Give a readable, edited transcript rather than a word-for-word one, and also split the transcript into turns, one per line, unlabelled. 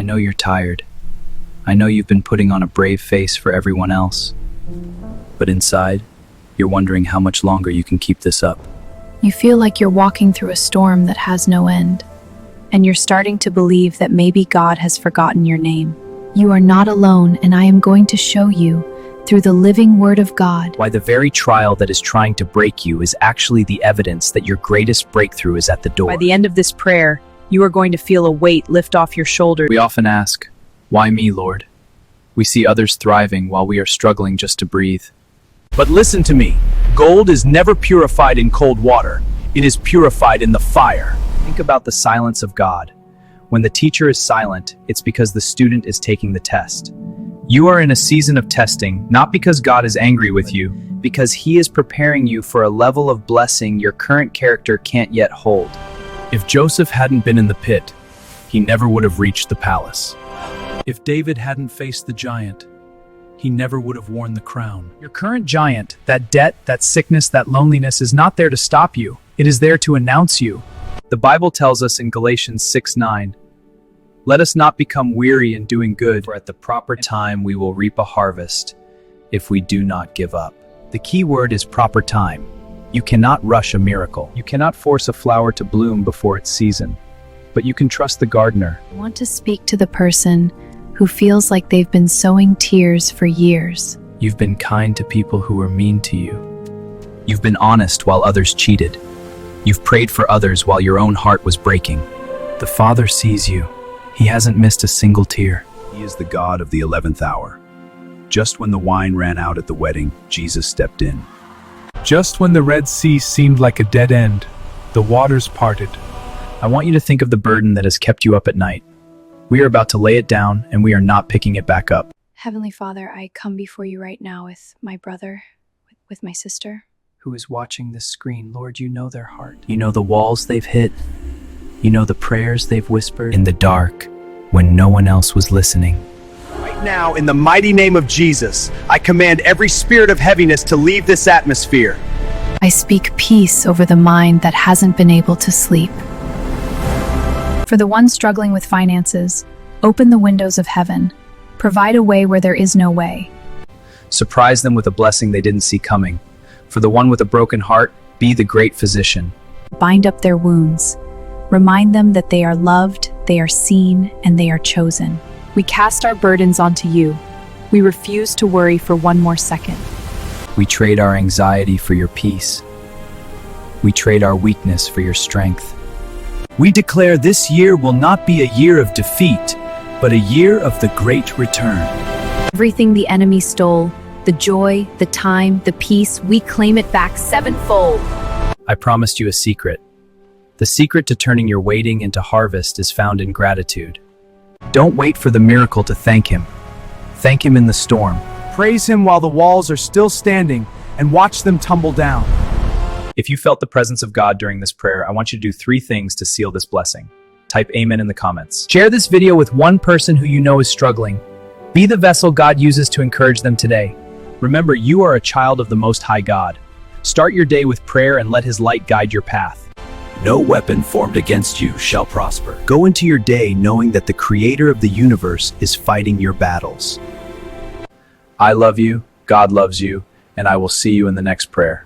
know you're tired. I know you've been putting on a brave face for everyone else. But inside, you're wondering how much longer you can keep this up.
You feel like you're walking through a storm that has no end, and you're starting to believe that maybe God has forgotten your name. You are not alone, and I am going to show you, through the living Word of God,
Why the very trial that is trying to break you is actually the evidence that your greatest breakthrough is at the door.
By the end of this prayer, you are going to feel a weight lift off your shoulders.
We often ask, why me, Lord? We see others thriving while we are struggling just to breathe.
But listen to me. Gold is never purified in cold water. It is purified in the fire.
Think about the silence of God. When the teacher is silent, it's because the student is taking the test. You are in a season of testing, not because God is angry with you, because He is preparing you for a level of blessing your current character can't yet hold.
If Joseph hadn't been in the pit, he never would have reached the palace. If David hadn't faced the giant, he never would have worn the crown.
Your current giant, that debt, that sickness, that loneliness, is not there to stop you. It is there to announce you.
The Bible tells us in Galatians 6:9, "Let us not become weary in doing good, for at the proper time we will reap a harvest if we do not give up." The key word is proper time. You cannot rush a miracle. You cannot force a flower to bloom before its season, but you can trust the gardener.
I want to speak to the person who feels like they've been sowing tears for years.
You've been kind to people who were mean to you. You've been honest while others cheated. You've prayed for others while your own heart was breaking. The Father sees you. He hasn't missed a single tear.
He is the God of the 11th hour. Just when the wine ran out at the wedding, Jesus stepped in.
Just when the Red Sea seemed like a dead end, the waters parted.
I want you to think of the burden that has kept you up at night. We are about to lay it down, and we are not picking it back up.
Heavenly Father, I come before you right now with my brother, with my sister.
Who is watching this screen? Lord, you know their heart. You know the walls they've hit. You know the prayers they've whispered in the dark when no one else was listening.
Right now, in the mighty name of Jesus, I command every spirit of heaviness to leave this atmosphere.
I speak peace over the mind that hasn't been able to sleep. For the one struggling with finances, open the windows of heaven. Provide a way where there is no way.
Surprise them with a blessing they didn't see coming. For the one with a broken heart, be the great physician.
Bind up their wounds. Remind them that they are loved, they are seen, and they are chosen. We cast our burdens onto you. We refuse to worry for one more second.
We trade our anxiety for your peace. We trade our weakness for your strength.
We declare this year will not be a year of defeat, but a year of the great return.
Everything the enemy stole, the joy, the time, the peace, we claim it back sevenfold.
I promised you a secret. The secret to turning your waiting into harvest is found in gratitude. Don't wait for the miracle to thank Him. Thank Him in the storm.
Praise Him while the walls are still standing, and watch them tumble down.
If you felt the presence of God during this prayer, I want you to do 3 things to seal this blessing. Type Amen in the comments.
Share this video with one person who you know is struggling. Be the vessel God uses to encourage them today.
Remember, you are a child of the Most High God. Start your day with prayer and let His light guide your path.
No weapon formed against you shall prosper. Go into your day knowing that the Creator of the universe is fighting your battles.
I love you, God loves you, and I will see you in the next prayer.